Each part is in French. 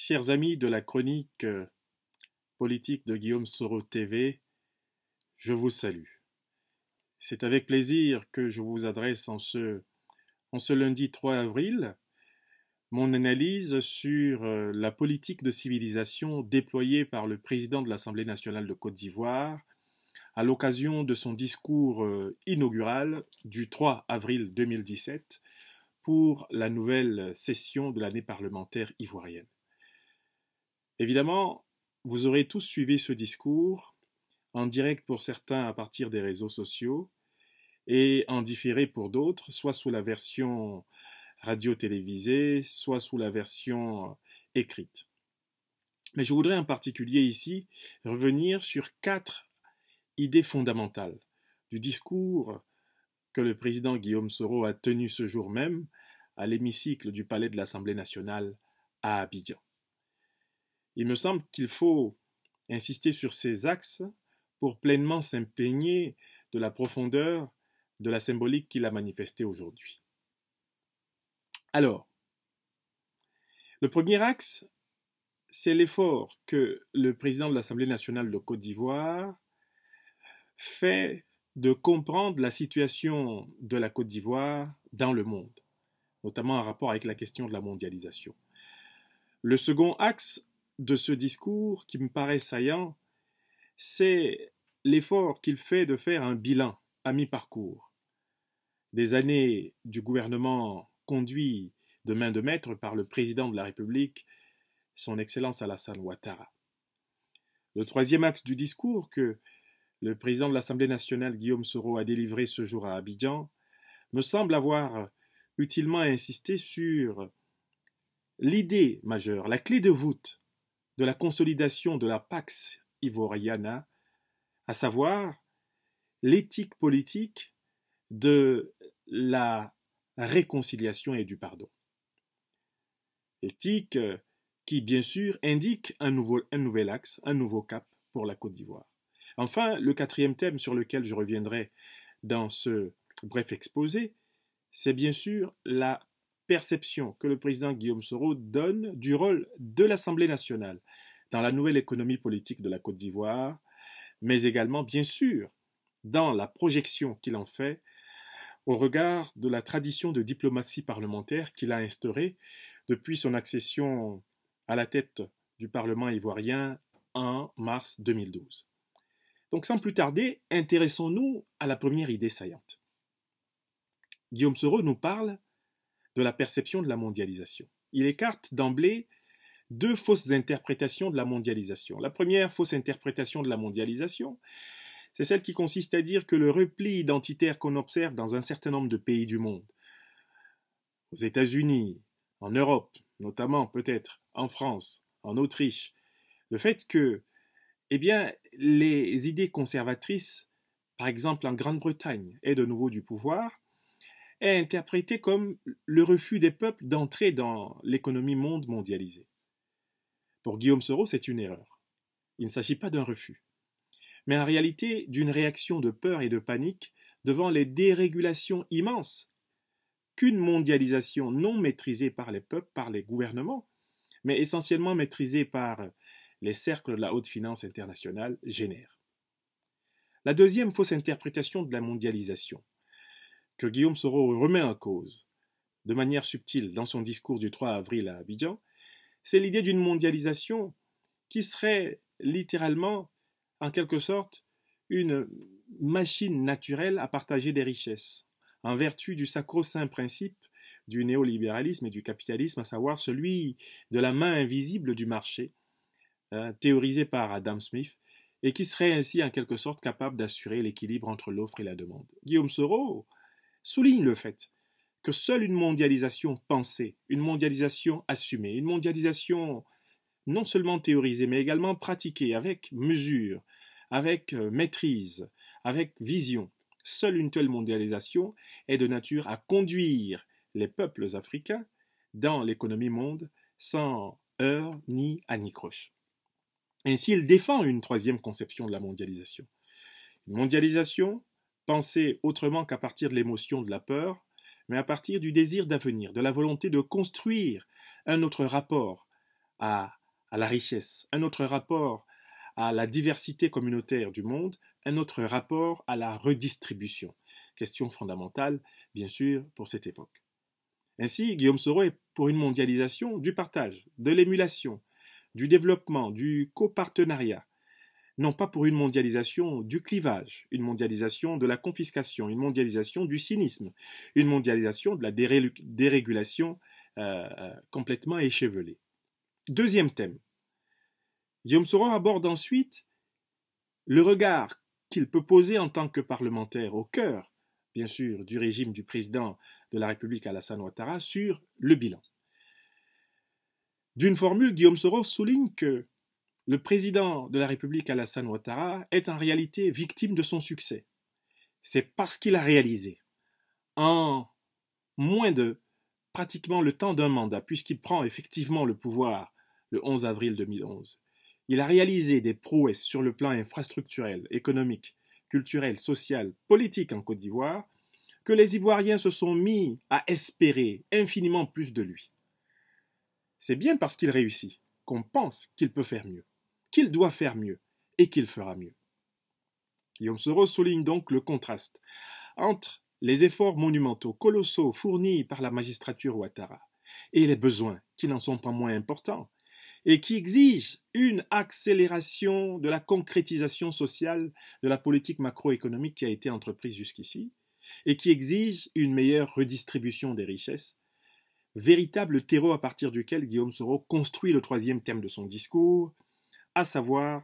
Chers amis de la chronique politique de Guillaume Soro TV, je vous salue. C'est avec plaisir que je vous adresse en ce lundi 3 avril mon analyse sur la politique de civilisation déployée par le président de l'Assemblée nationale de Côte d'Ivoire à l'occasion de son discours inaugural du 3 avril 2017 pour la nouvelle session de l'année parlementaire ivoirienne. Évidemment, vous aurez tous suivi ce discours, en direct pour certains à partir des réseaux sociaux et en différé pour d'autres, soit sous la version radio-télévisée, soit sous la version écrite. Mais je voudrais en particulier ici revenir sur 4 idées fondamentales du discours que le président Guillaume Soro a tenu ce jour même à l'hémicycle du Palais de l'Assemblée nationale à Abidjan. Il me semble qu'il faut insister sur ces axes pour pleinement s'imprégner de la profondeur de la symbolique qu'il a manifestée aujourd'hui. Alors, le premier axe, c'est l'effort que le président de l'Assemblée nationale de Côte d'Ivoire fait de comprendre la situation de la Côte d'Ivoire dans le monde, notamment en rapport avec la question de la mondialisation. Le second axe de ce discours qui me paraît saillant, c'est l'effort qu'il fait de faire un bilan à mi-parcours des années du gouvernement conduit de main de maître par le président de la République, son Excellence Alassane Ouattara. Le troisième axe du discours que le président de l'Assemblée nationale Guillaume Soro a délivré ce jour à Abidjan me semble avoir utilement insisté sur l'idée majeure, la clé de voûte de la consolidation de la Pax Ivoriana, à savoir l'éthique politique de la réconciliation et du pardon. Éthique qui, bien sûr, indique un nouvel axe, un nouveau cap pour la Côte d'Ivoire. Enfin, le quatrième thème sur lequel je reviendrai dans ce bref exposé, c'est bien sûr la perception que le président Guillaume Soro donne du rôle de l'Assemblée nationale dans la nouvelle économie politique de la Côte d'Ivoire, mais également, bien sûr, dans la projection qu'il en fait au regard de la tradition de diplomatie parlementaire qu'il a instaurée depuis son accession à la tête du Parlement ivoirien en mars 2012. Donc sans plus tarder, intéressons-nous à la première idée saillante. Guillaume Soro nous parle de la perception de la mondialisation. Il écarte d'emblée 2 fausses interprétations de la mondialisation. La première fausse interprétation de la mondialisation, c'est celle qui consiste à dire que le repli identitaire qu'on observe dans un certain nombre de pays du monde, aux États-Unis, en Europe, notamment peut-être en France, en Autriche, le fait que les idées conservatrices, par exemple en Grande-Bretagne, aient de nouveau du pouvoir, est interprété comme le refus des peuples d'entrer dans l'économie mondialisée. Pour Guillaume Soro, c'est une erreur. Il ne s'agit pas d'un refus, mais en réalité d'une réaction de peur et de panique devant les dérégulations immenses qu'une mondialisation non maîtrisée par les peuples, par les gouvernements, mais essentiellement maîtrisée par les cercles de la haute finance internationale génère. La deuxième fausse interprétation de la mondialisation, que Guillaume Soro remet en cause de manière subtile dans son discours du 3 avril à Abidjan, c'est l'idée d'une mondialisation qui serait littéralement, en quelque sorte, une machine naturelle à partager des richesses, en vertu du sacro-saint principe du néolibéralisme et du capitalisme, à savoir celui de la main invisible du marché, théorisé par Adam Smith, et qui serait ainsi en quelque sorte capable d'assurer l'équilibre entre l'offre et la demande. Guillaume Soro souligne le fait que seule une mondialisation pensée, une mondialisation assumée, une mondialisation non seulement théorisée, mais également pratiquée avec mesure, avec maîtrise, avec vision, seule une telle mondialisation est de nature à conduire les peuples africains dans l'économie monde sans heurts ni anicroche. Ainsi, il défend une troisième conception de la mondialisation. Une mondialisation pensée autrement qu'à partir de l'émotion de la peur, mais à partir du désir d'avenir, de la volonté de construire un autre rapport à, à la richesse, un autre rapport à la diversité communautaire du monde, un autre rapport à la redistribution. Question fondamentale, bien sûr, pour cette époque. Ainsi, Guillaume Soro est pour une mondialisation du partage, de l'émulation, du développement, du copartenariat, non pas pour une mondialisation du clivage, une mondialisation de la confiscation, une mondialisation du cynisme, une mondialisation de la dérégulation complètement échevelée. Deuxième thème. Guillaume Soro aborde ensuite le regard qu'il peut poser en tant que parlementaire au cœur, bien sûr, du régime du président de la République Alassane Ouattara sur le bilan. D'une formule, Guillaume Soro souligne que le président de la République Alassane Ouattara est en réalité victime de son succès. C'est parce qu'il a réalisé, en moins de pratiquement le temps d'un mandat, puisqu'il prend effectivement le pouvoir le 11 avril 2011, il a réalisé des prouesses sur le plan infrastructurel, économique, culturel, social, politique en Côte d'Ivoire, que les Ivoiriens se sont mis à espérer infiniment plus de lui. C'est bien parce qu'il réussit qu'on pense qu'il peut faire mieux, qu'il doit faire mieux et qu'il fera mieux. Guillaume Soro souligne donc le contraste entre les efforts monumentaux, colossaux fournis par la magistrature Ouattara et les besoins qui n'en sont pas moins importants et qui exigent une accélération de la concrétisation sociale de la politique macroéconomique qui a été entreprise jusqu'ici et qui exigent une meilleure redistribution des richesses, véritable terreau à partir duquel Guillaume Soro construit le troisième thème de son discours, à savoir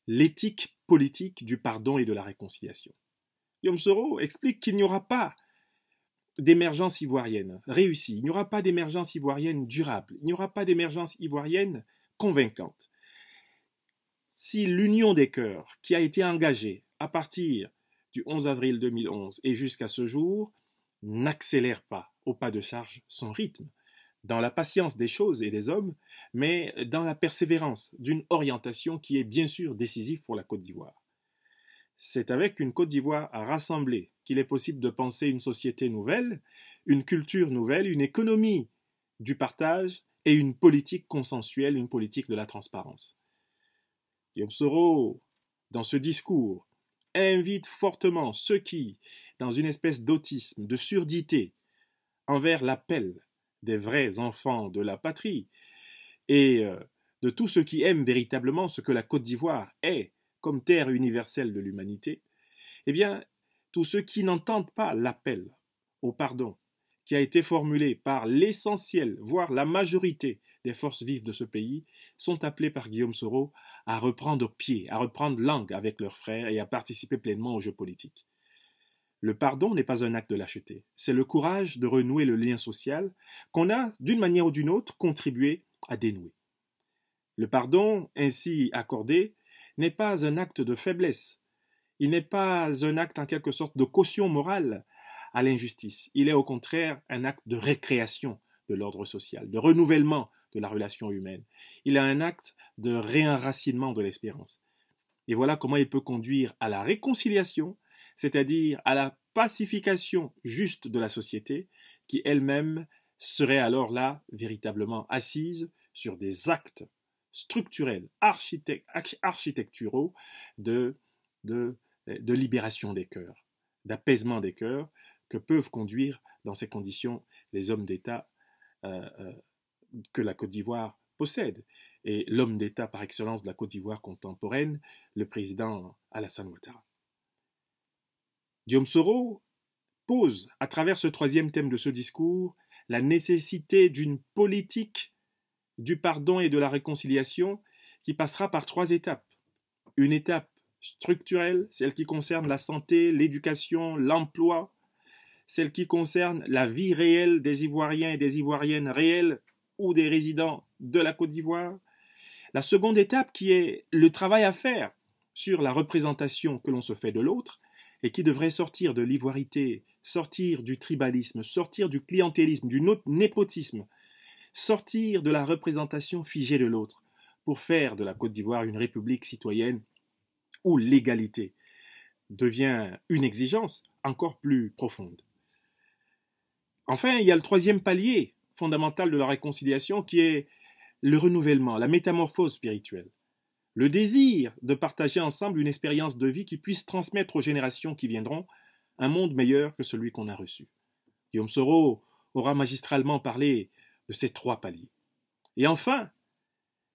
l'éthique politique du pardon et de la réconciliation. Guillaume Soro explique qu'il n'y aura pas d'émergence ivoirienne réussie, il n'y aura pas d'émergence ivoirienne durable, il n'y aura pas d'émergence ivoirienne convaincante. Si l'union des cœurs qui a été engagée à partir du 11 avril 2011 et jusqu'à ce jour n'accélère pas au pas de charge son rythme, dans la patience des choses et des hommes, mais dans la persévérance d'une orientation qui est bien sûr décisive pour la Côte d'Ivoire. C'est avec une Côte d'Ivoire rassemblée qu'il est possible de penser une société nouvelle, une culture nouvelle, une économie du partage et une politique consensuelle, une politique de la transparence. Guillaume Soro, dans ce discours, invite fortement ceux qui, dans une espèce d'autisme, de surdité, envers l'appel des vrais enfants de la patrie et de tous ceux qui aiment véritablement ce que la Côte d'Ivoire est comme terre universelle de l'humanité, eh bien, tous ceux qui n'entendent pas l'appel au pardon qui a été formulé par l'essentiel, voire la majorité des forces vives de ce pays, sont appelés par Guillaume Soro à reprendre pied, à reprendre langue avec leurs frères et à participer pleinement au jeu politique. Le pardon n'est pas un acte de lâcheté, c'est le courage de renouer le lien social qu'on a, d'une manière ou d'une autre, contribué à dénouer. Le pardon ainsi accordé n'est pas un acte de faiblesse, il n'est pas un acte en quelque sorte de caution morale à l'injustice, il est au contraire un acte de récréation de l'ordre social, de renouvellement de la relation humaine. Il est un acte de réenracinement de l'espérance. Et voilà comment il peut conduire à la réconciliation, c'est-à-dire à la pacification juste de la société, qui elle-même serait alors là véritablement assise sur des actes structurels, architecturaux de libération des cœurs, d'apaisement des cœurs que peuvent conduire dans ces conditions les hommes d'État que la Côte d'Ivoire possède. Et l'homme d'État par excellence de la Côte d'Ivoire contemporaine, le président Alassane Ouattara. Guillaume Soro pose, à travers ce troisième thème de ce discours, la nécessité d'une politique du pardon et de la réconciliation qui passera par trois étapes. Une étape structurelle, celle qui concerne la santé, l'éducation, l'emploi, celle qui concerne la vie réelle des Ivoiriens et des Ivoiriennes réelles ou des résidents de la Côte d'Ivoire. La seconde étape qui est le travail à faire sur la représentation que l'on se fait de l'autre et qui devrait sortir de l'ivoirité, sortir du tribalisme, sortir du clientélisme, du népotisme, sortir de la représentation figée de l'autre pour faire de la Côte d'Ivoire une république citoyenne où l'égalité devient une exigence encore plus profonde. Enfin, il y a le troisième palier fondamental de la réconciliation qui est le renouvellement, la métamorphose spirituelle, le désir de partager ensemble une expérience de vie qui puisse transmettre aux générations qui viendront un monde meilleur que celui qu'on a reçu. Guillaume Soro aura magistralement parlé de ces trois paliers. Et enfin,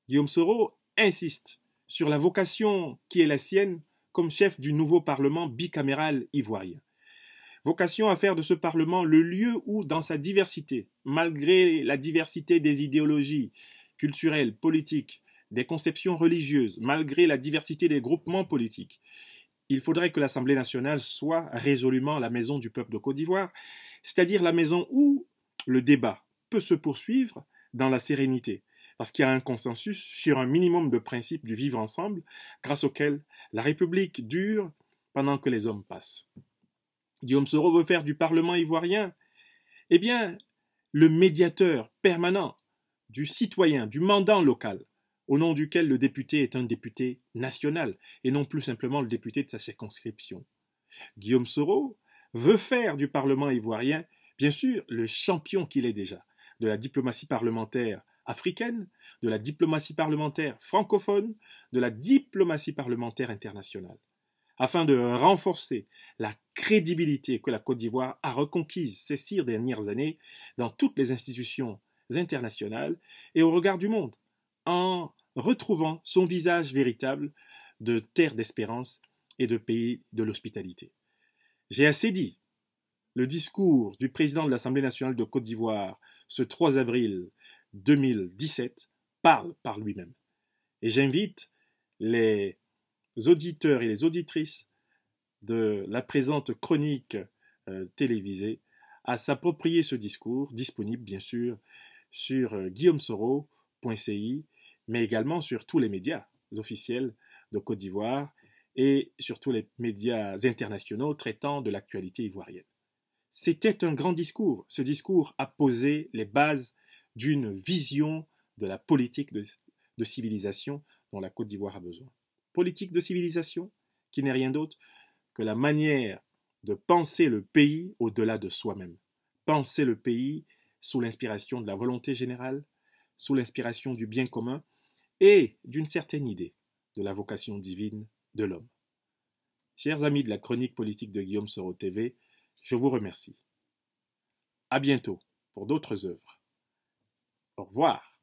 Guillaume Soro insiste sur la vocation qui est la sienne comme chef du nouveau Parlement bicaméral ivoirien. Vocation à faire de ce Parlement le lieu où, dans sa diversité, malgré la diversité des idéologies culturelles, politiques, des conceptions religieuses, malgré la diversité des groupements politiques, il faudrait que l'Assemblée nationale soit résolument la maison du peuple de Côte d'Ivoire, c'est-à-dire la maison où le débat peut se poursuivre dans la sérénité, parce qu'il y a un consensus sur un minimum de principes du vivre ensemble, grâce auquel la République dure pendant que les hommes passent. Guillaume Soro veut faire du Parlement ivoirien, eh bien, le médiateur permanent du citoyen, du mandant local, au nom duquel le député est un député national et non plus simplement le député de sa circonscription. Guillaume Soro veut faire du Parlement ivoirien, bien sûr, le champion qu'il est déjà, de la diplomatie parlementaire africaine, de la diplomatie parlementaire francophone, de la diplomatie parlementaire internationale, afin de renforcer la crédibilité que la Côte d'Ivoire a reconquise ces 6 dernières années dans toutes les institutions internationales et au regard du monde, en retrouvant son visage véritable de terre d'espérance et de pays de l'hospitalité. J'ai assez dit. Le discours du président de l'Assemblée nationale de Côte d'Ivoire ce 3 avril 2017 parle par lui-même. Et j'invite les auditeurs et les auditrices de la présente chronique télévisée à s'approprier ce discours, disponible bien sûr sur guillaumesoro.ci, mais également sur tous les médias officiels de Côte d'Ivoire et sur tous les médias internationaux traitant de l'actualité ivoirienne. C'était un grand discours. Ce discours a posé les bases d'une vision de la politique de civilisation dont la Côte d'Ivoire a besoin. Politique de civilisation qui n'est rien d'autre que la manière de penser le pays au-delà de soi-même. Penser le pays sous l'inspiration de la volonté générale, sous l'inspiration du bien commun et d'une certaine idée de la vocation divine de l'homme. Chers amis de la chronique politique de Guillaume Soro TV, je vous remercie. À bientôt pour d'autres œuvres. Au revoir.